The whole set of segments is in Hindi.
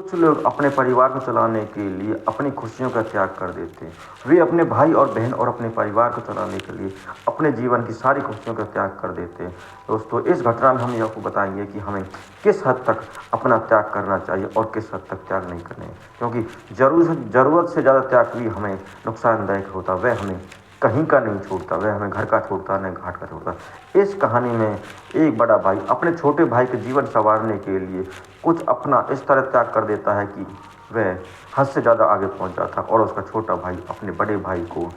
कुछ लोग अपने परिवार को चलाने के लिए अपनी खुशियों का त्याग कर देते हैं। वे अपने भाई और बहन और अपने परिवार को चलाने के लिए अपने जीवन की सारी खुशियों का त्याग कर देते हैं। दोस्तों, इस घटना में हम आपको बताएंगे कि हमें किस हद तक अपना त्याग करना चाहिए और किस हद तक त्याग नहीं करना है, क्योंकि ज़रूरत से ज़्यादा त्याग भी हमें नुकसानदायक होता। वह हमें कहीं का नहीं छोड़ता, वह हमें घर का छोड़ता न घाट का छोड़ता। इस कहानी में एक बड़ा भाई अपने छोटे भाई के जीवन संवारने के लिए कुछ अपना इस तरह त्याग कर देता है कि वह हद से ज़्यादा आगे पहुंच जाता है और उसका छोटा भाई अपने बड़े भाई को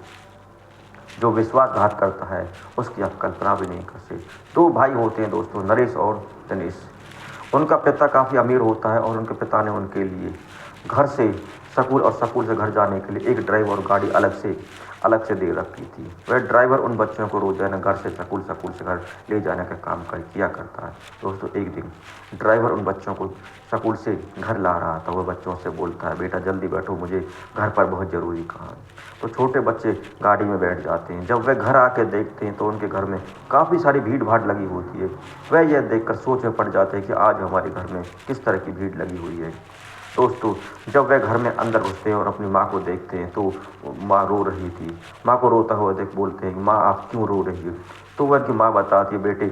जो विश्वासघात करता है उसकी आप कल्पना भी नहीं कर सकते। दो भाई होते हैं दोस्तों, नरेश और दिनेश। उनका पिता काफ़ी अमीर होता है और उनके पिता ने उनके लिए घर से स्कूल और स्कूल से घर जाने के लिए एक ड्राइवर और गाड़ी अलग से दे रखी थी। वह ड्राइवर उन बच्चों को रोजाना घर से स्कूल से घर ले जाने का काम किया करता है। दोस्तों, एक दिन ड्राइवर उन बच्चों को स्कूल से घर ला रहा था। वह बच्चों से बोलता है, बेटा जल्दी बैठो, मुझे घर पर बहुत ज़रूरी काम है। तो छोटे बच्चे गाड़ी में बैठ जाते हैं। जब वे घर आके देखते हैं तो उनके घर में काफ़ी सारी भीड़ भाड़ लगी होती है। वह यह देखकर सोच में पड़ जाते हैं कि आज हमारे घर में किस तरह की भीड़ लगी हुई है। दोस्तों, जब वे घर में अंदर घुसते हैं और अपनी माँ को देखते हैं तो माँ रो रही थी। माँ को रोता हुआ देख बोलते हैं, माँ आप क्यों रो रही हो? तो वह उनकी माँ बताती है, बेटे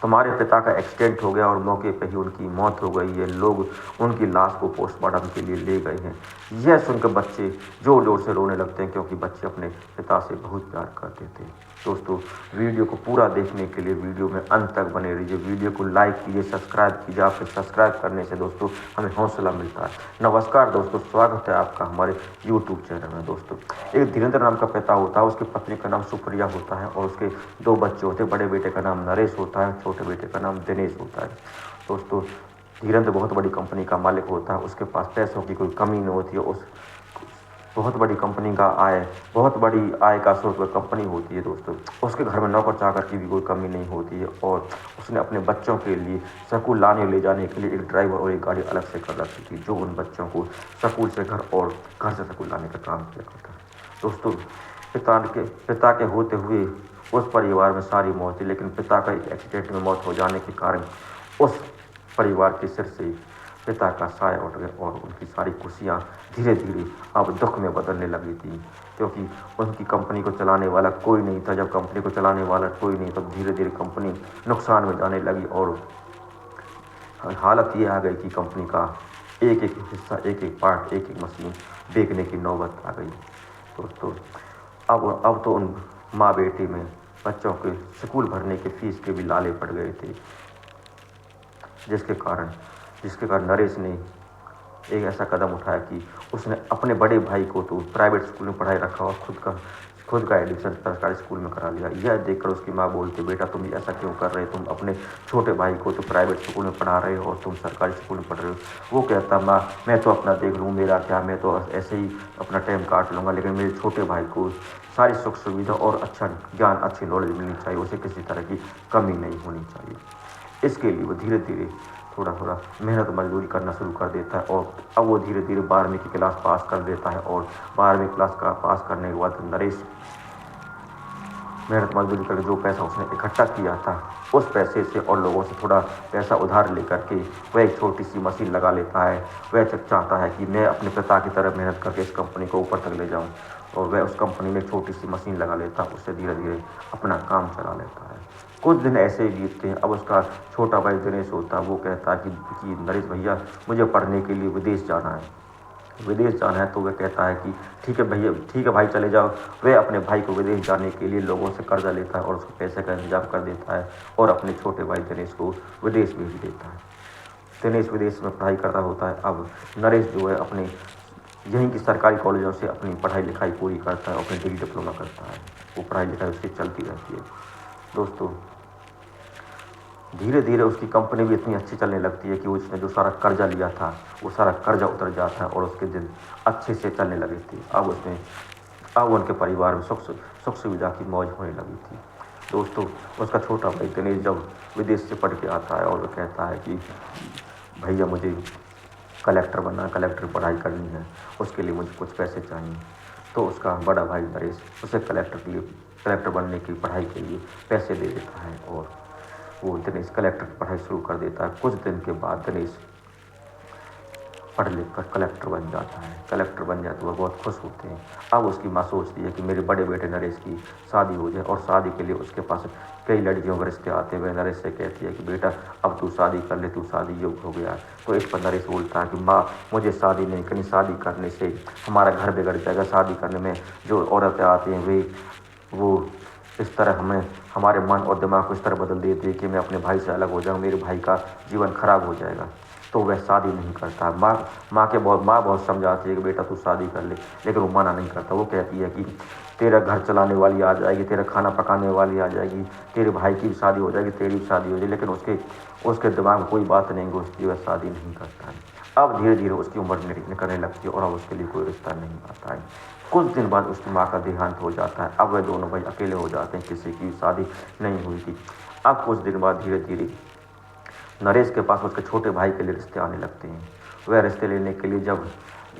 तुम्हारे पिता का एक्सीडेंट हो गया और मौके पर ही उनकी मौत हो गई है। लोग उनकी लाश को पोस्टमार्टम के लिए ले गए हैं। यह सुनकर बच्चे ज़ोर ज़ोर से रोने लगते हैं, क्योंकि बच्चे अपने पिता से बहुत प्यार करते थे। दोस्तों, वीडियो को पूरा देखने के लिए वीडियो में अंत तक बने रहिए। वीडियो को लाइक कीजिए, सब्सक्राइब कीजिए। आपके सब्सक्राइब करने से दोस्तों हमें हौसला मिलता है। नमस्कार दोस्तों, स्वागत है आपका हमारे यूट्यूब चैनल में। दोस्तों, एक धीरेन्द्र नाम का पिता होता है, उसकी पत्नी का नाम सुप्रिया होता है और उसके दो बच्चे होते हैं। बड़े बेटे का नाम नरेश होता है, छोटे बेटे का नाम दिनेश होता है। दोस्तों, धीरेन्द्र बहुत बड़ी कंपनी का मालिक होता है। उसके पास पैसों की कोई कमी नहीं होती है। उस बहुत बड़ी कंपनी का बहुत बड़ी आय का स्रोत कंपनी होती है। दोस्तों, उसके घर में नौकर चाकर की भी कोई कमी नहीं होती है और उसने अपने बच्चों के लिए स्कूल लाने ले जाने के लिए एक ड्राइवर और एक गाड़ी अलग से कर रखी थी, जो उन बच्चों को स्कूल से घर और घर से स्कूल लाने का काम किया करता है। दोस्तों, पिता के होते हुए उस परिवार में सारी मौत थी, लेकिन पिता का एक एक्सीडेंट में मौत हो जाने के कारण उस परिवार के सिर से पिता का साया उठ गया और उनकी सारी खुशियाँ धीरे धीरे अब दुख में बदलने लगी थी, क्योंकि उनकी कंपनी को चलाने वाला कोई नहीं था। जब कंपनी को चलाने वाला कोई नहीं, तब धीरे धीरे कंपनी नुकसान में जाने लगी और हालत ये आ गई कि कंपनी का एक एक हिस्सा, एक एक पार्ट, एक एक मशीन बेचने की नौबत आ गई। दोस्तों, अब तो उन माँ बेटी में बच्चों के स्कूल भरने के फीस के भी लाले पड़ गए थे, जिसके कारण नरेश ने एक ऐसा कदम उठाया कि उसने अपने बड़े भाई को तो प्राइवेट स्कूल में पढ़ाई रखा और खुद का एडमिशन सरकारी स्कूल में करा लिया। यह देखकर उसकी माँ बोलती, बेटा तुम ऐसा क्यों कर रहे हो? तुम अपने छोटे भाई को तो प्राइवेट स्कूल में पढ़ा रहे हो और तुम सरकारी स्कूल में पढ़ रहे हो। वो कहता, माँ मैं तो अपना देख लूँ, मेरा क्या, मैं तो ऐसे ही अपना टाइम काट लूँगा, लेकिन मेरे छोटे भाई को सारी सुख सुविधा और अच्छा ज्ञान, अच्छी नॉलेज मिलनी चाहिए, उसे किसी तरह की कमी नहीं होनी चाहिए। इसके लिए वो धीरे धीरे थोड़ा मेहनत मजदूरी करना शुरू कर देता है और अब वो धीरे धीरे 12वीं की क्लास पास कर देता है और 12वीं क्लास का पास करने के बाद नरेश मेहनत मजदूरी करके जो पैसा उसने इकट्ठा किया था, उस पैसे से और लोगों से थोड़ा पैसा उधार लेकर के वह एक छोटी सी मशीन लगा लेता है। वह चाहता है कि मैं अपने पिता की तरह मेहनत करके इस कंपनी को ऊपर तक ले जाऊं और वह उस कंपनी में छोटी सी मशीन लगा लेता है। उससे धीरे धीरे अपना काम चला लेता है। कुछ दिन ऐसे ही बीतते हैं। अब उसका छोटा भाई दिनेश होता है, वो कहता है कि नरेश भैया मुझे पढ़ने के लिए विदेश जाना है। तो वह कहता है कि ठीक है भैया, ठीक है भाई चले जाओ। वह अपने भाई को विदेश जाने के लिए लोगों से कर्जा लेता है और उसको पैसे का इंतजाम कर देता है और अपने छोटे भाई दिनेश को विदेश भेज देता है। दिनेश विदेश में पढ़ाई करता होता है। अब नरेश जो है अपने यहीं की सरकारी कॉलेजों से अपनी पढ़ाई लिखाई पूरी करता है और अपनी डिग्री डिप्लोमा करता है। वो पढ़ाई लिखाई उसकी चलती रहती है। दोस्तों, धीरे धीरे उसकी कंपनी भी इतनी अच्छी चलने लगती है कि उसने जो सारा कर्जा लिया था वो सारा कर्जा उतर जाता है और उसके दिन अच्छे से चलने लगी थी। अब उनके परिवार में सुख सुविधा की मौज होने लगी थी। दोस्तों, उसका छोटा भाई दिनेश जब विदेश से पढ़ के आता है और वो कहता है कि भैया मुझे कलेक्टर बनना, कलेक्टर पढ़ाई करनी है, उसके लिए मुझे कुछ पैसे चाहिए। तो उसका बड़ा भाई नरेश उसे कलेक्टर बनने की पढ़ाई के लिए पैसे दे देता है और वो दिनेश कलेक्टर की पढ़ाई शुरू कर देता है। कुछ दिन के बाद दिनेश पढ़ लिख कर कलेक्टर बन जाता है। कलेक्टर बन जाए तो वह बहुत खुश होते हैं। अब उसकी माँ सोचती है कि मेरे बड़े बेटे नरेश की शादी हो जाए, और शादी के लिए उसके पास कई लड़कियों के रिश्ते आते हुए नरेश से कहती है कि बेटा अब तू शादी कर ले, तू शादी योग्य हो गया। तो इस पर नरेश बोलता है कि माँ मुझे शादी नहीं करनी, शादी करने से हमारा घर बिगड़ जाएगा। शादी करने में जो औरतें आती हैं वो इस तरह हमें हमारे मन और दिमाग को इस तरह बदल देती है कि मैं अपने भाई से अलग हो जाऊँ, मेरे भाई का जीवन खराब हो जाएगा। तो वह शादी नहीं करता। माँ बहुत समझाती है कि बेटा तू शादी कर ले, लेकिन वो मना नहीं करता। वो कहती है कि तेरा घर चलाने वाली आ जाएगी, तेरा खाना पकाने वाली आ जाएगी, तेरे भाई की भी शादी हो जाएगी, तेरी भी शादी हो जाएगी, लेकिन उसके दिमाग में कोई बात नहीं घुसती, वह शादी नहीं करता है। अब धीरे धीरे उसकी उम्र निकलने लगती है और अब उसके लिए कोई रिश्ता नहीं आता है। कुछ दिन बाद उसकी माँ का देहांत हो जाता है। अब वह दोनों भाई अकेले हो जाते हैं, किसी की शादी नहीं हुई थी। अब कुछ दिन बाद धीरे धीरे नरेश के पास उसके छोटे भाई के लिए रिश्ते आने लगते हैं। वह रिश्ते लेने के लिए जब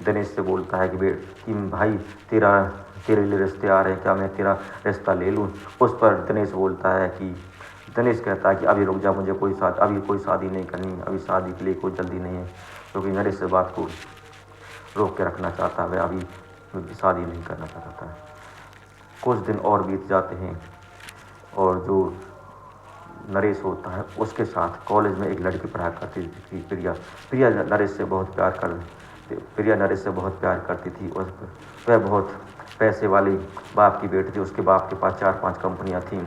दिनेश से बोलता है कि भाई तेरे लिए रिश्ते आ रहे हैं, क्या मैं तेरा रिश्ता ले लूँ। उस पर दिनेश कहता है कि अभी रुक जा, मुझे अभी कोई शादी नहीं करनी, अभी शादी के लिए कोई जल्दी नहीं है, क्योंकि नरेश से बात को रोक के रखना चाहता है। वह अभी शादी नहीं करना चाहता है। कुछ दिन और बीत जाते हैं और जो नरेश होता है उसके साथ कॉलेज में एक लड़की पढ़ा करती थी, प्रिया नरेश से बहुत प्यार करती थी। वह बहुत पैसे वाली बाप की बेटी थी। उसके बाप के पास 4-5 कंपनियां थीं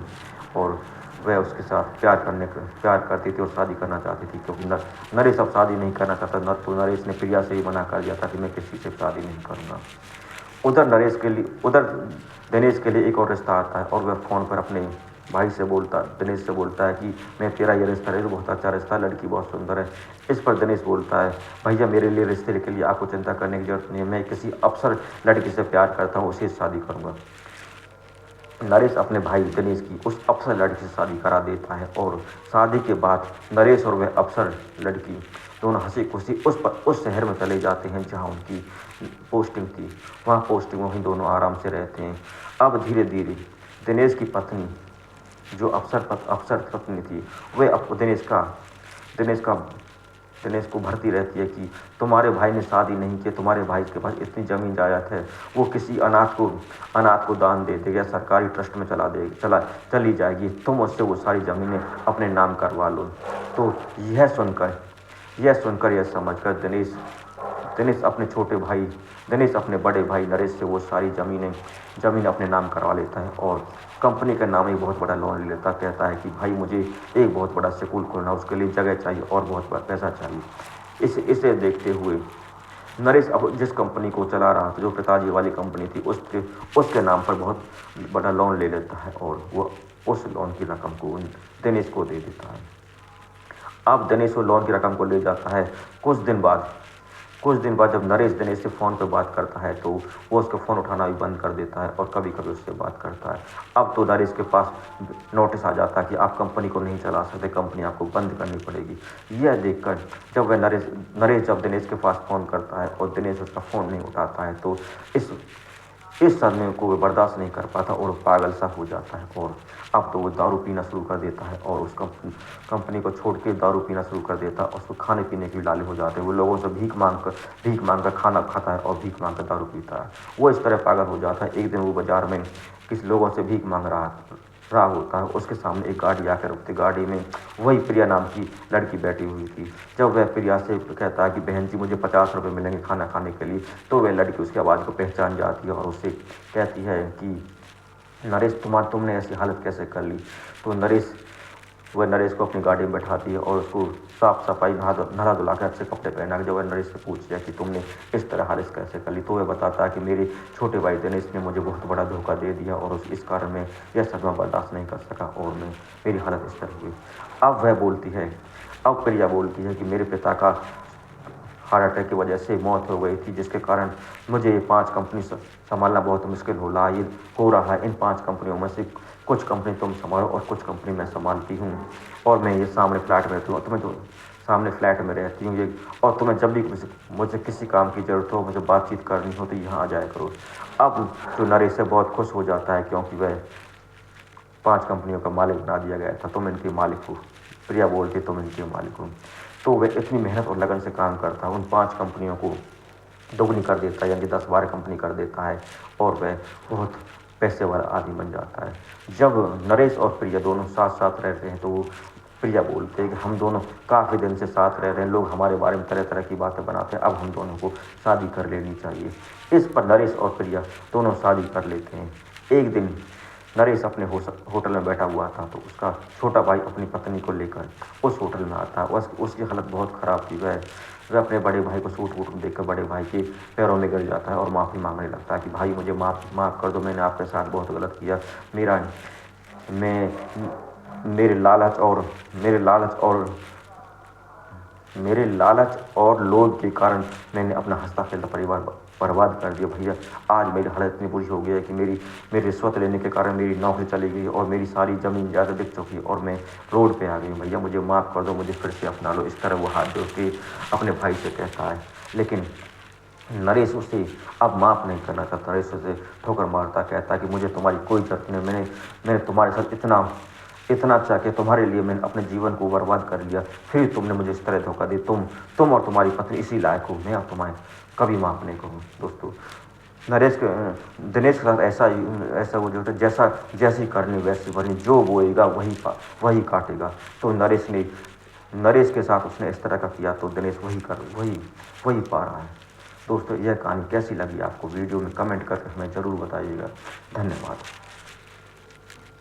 और वह उसके साथ प्यार करती थी और शादी करना चाहती थी, क्योंकि नरेश अब शादी नहीं करना चाहता। न तो नरेश ने प्रिया से ही मना कर दिया था कि मैं किसी से शादी नहीं करूँगा। उधर दिनेश के लिए एक और रिश्ता आता है और वह फ़ोन पर अपने दिनेश से बोलता है कि मैं तेरा ये रिश्ता है, बहुत अच्छा रिश्ता है, लड़की बहुत सुंदर है। इस पर दिनेश बोलता है भैया मेरे लिए रिश्ते के लिए आपको चिंता करने की जरूरत नहीं है, मैं किसी अफसर लड़की से प्यार करता हूँ, उसे शादी करूँगा। नरेश अपने भाई दिनेश की उस अफसर लड़की से शादी करा देता है और शादी के बाद नरेश और वह अफसर लड़की दोनों हंसी खुशी उस शहर में चले जाते हैं जहाँ उनकी पोस्टिंग थी। वहाँ पोस्टिंग वहीं दोनों आराम से रहते हैं। अब धीरे धीरे दिनेश की पत्नी जो अफसर पत्नी थी वह अब दिनेश को भरती रहती है कि तुम्हारे भाई ने शादी नहीं की, तुम्हारे भाई के पास इतनी ज़मीन जायदाद है, वो किसी अनाथ को दान दे देगा, सरकारी ट्रस्ट में चली जाएगी, तुम उससे वो सारी ज़मीनें अपने नाम करवा लो। तो यह सुनकर यह समझकर दिनेश अपने बड़े भाई नरेश से वो सारी ज़मीन अपने नाम करवा लेता है और कंपनी का नाम एक बहुत बड़ा लोन ले लेता। कहता है कि भाई मुझे एक बहुत बड़ा स्कूल खोलना, उसके लिए जगह चाहिए और बहुत बड़ा पैसा चाहिए। इसे देखते हुए नरेश अब जिस कंपनी को चला रहा था, जो पिताजी वाली कंपनी थी, उसके नाम पर बहुत बड़ा लोन ले लेता है और वो उस लोन की रकम को दिनेश को दे देता है। अब दिनेश वो लोन की रकम को ले जाता है। कुछ दिन बाद जब नरेश दिनेश से फ़ोन पर बात करता है तो वो उसका फ़ोन उठाना भी बंद कर देता है और कभी कभी उससे बात करता है। अब तो नरेश के पास नोटिस आ जाता है कि आप कंपनी को नहीं चला सकते, कंपनी आपको बंद करनी पड़ेगी। यह देखकर जब वह नरेश जब दिनेश के पास फ़ोन करता है और दिनेश उसका फ़ोन नहीं उठाता है तो इस सदमे को वो बर्दाश्त नहीं कर पाता और पागल सा हो जाता है और अब तो वो दारू पीना शुरू कर देता है और उस कंपनी को छोड़ के दारू पीना शुरू कर देता है। और उसको खाने पीने के लाले हो जाते हैं। वो लोगों से भीख मांग कर खाना खाता है और भीख मांग कर दारू पीता है। वो इस तरह पागल हो जाता है। एक दिन वो बाजार में किसी लोगों से भीख मांग रहा होता है। उसके सामने एक गाड़ी आकर रुकती। गाड़ी में वही प्रिया नाम की लड़की बैठी हुई थी। जब वह प्रिया से कहता है कि बहन जी मुझे 50 रुपये मिलेंगे खाना खाने के लिए, तो वह लड़की उसकी आवाज़ को पहचान जाती है और उससे कहती है कि नरेश तुमने ऐसी हालत कैसे कर ली। तो नरेश को अपनी गाड़ी में बैठाती है और उसको साफ सफाई नहा धुला के अच्छे कपड़े पहना के जब वह नरेश से पूछती है कि तुमने इस तरह हालत कैसे कर ली, तो वह बताता है कि मेरे छोटे भाई दिनेश ने मुझे बहुत बड़ा धोखा दे दिया और इस कारण मैं यह सदमा बर्दाश्त नहीं कर सका और मेरी हालत इस तरह हुई। अब प्रिया बोलती है कि मेरे पिता का हार्ट अटैक की वजह से मौत हो गई थी, जिसके कारण मुझे ये 5 कंपनी संभालना बहुत मुश्किल हो रहा है। इन 5 कंपनियों में से कुछ कंपनी तुम संभालो और कुछ कंपनी मैं संभालती हूँ और मैं ये सामने फ्लैट में रहती हूँ, तुम्हें तो सामने फ्लैट में रहती हूँ ये, और तुम्हें जब भी मुझे किसी काम की ज़रूरत हो, मुझे बातचीत करनी हो तो यहाँ आ जाया करो। अब जो नरेश से बहुत खुश हो जाता है क्योंकि वह 5 कंपनियों का मालिक बना दिया गया था। तुम इनके मालिक हो। प्रिया बोलती तुम इनके मालिक हो। तो वह इतनी मेहनत और लगन से काम करता है, उन 5 कंपनियों को दोगुनी कर देता है, यानी 10-12 कंपनी कर देता है और वह बहुत पैसे वाला आदमी बन जाता है। जब नरेश और प्रिया दोनों साथ साथ रहते हैं तो वो प्रिया बोलते हैं कि हम दोनों काफ़ी दिन से साथ रह रहे हैं, लोग हमारे बारे में तरह तरह की बातें बनाते हैं, अब हम दोनों को शादी कर लेनी चाहिए। इस पर नरेश और प्रिया दोनों शादी कर लेते हैं। एक दिन नरेश अपने होटल में बैठा हुआ था तो उसका छोटा भाई अपनी पत्नी को लेकर उस होटल में आता है। उसकी हालत बहुत ख़राब थी। वह अपने बड़े भाई को सूट वूट देखकर बड़े भाई के पैरों में गिर जाता है और माफ़ी मांगने लगता है कि भाई मुझे माफ़ कर दो, मैंने आपके साथ बहुत गलत किया। मेरा मैं मेरे लालच और लोभ के कारण मैंने अपना हंसता खेलता परिवार बर्बाद कर दिया। भैया आज मेरी हालत इतनी बुरी हो गई है कि मेरी रिश्वत लेने के कारण मेरी नौकरी चली गई और मेरी सारी ज़मीन ज़्यादा बिक चुकी और मैं रोड पे आ गई। भैया मुझे माफ़ कर दो, मुझे फिर से अपना लो। इस तरह वो हाथ जोड़ के अपने भाई से कहता है, लेकिन नरेश उसे अब माफ़ नहीं करना चाहता। नरेश उसे ठोकर मारता, कहता है कि मुझे तुम्हारी कोई ज़रूरत नहीं, मैंने तुम्हारे साथ इतना अच्छा कि तुम्हारे लिए मैंने अपने जीवन को बर्बाद कर लिया, फिर तुमने मुझे इस तरह धोखा दी। तुम और तुम्हारी पत्नी इसी लायक हो, मैं अब तुम्हें कभी माफ़ नहीं करूँ। दोस्तों, दिनेश के साथ ऐसा वो जो होता है, जैसी करनी वैसी भरनी, जो बोएगा वही काटेगा। तो नरेश के साथ उसने इस तरह का किया तो दिनेश वही पा रहा है। दोस्तों, यह कहानी कैसी लगी आपको? वीडियो में कमेंट करके हमें ज़रूर बताइएगा। धन्यवाद।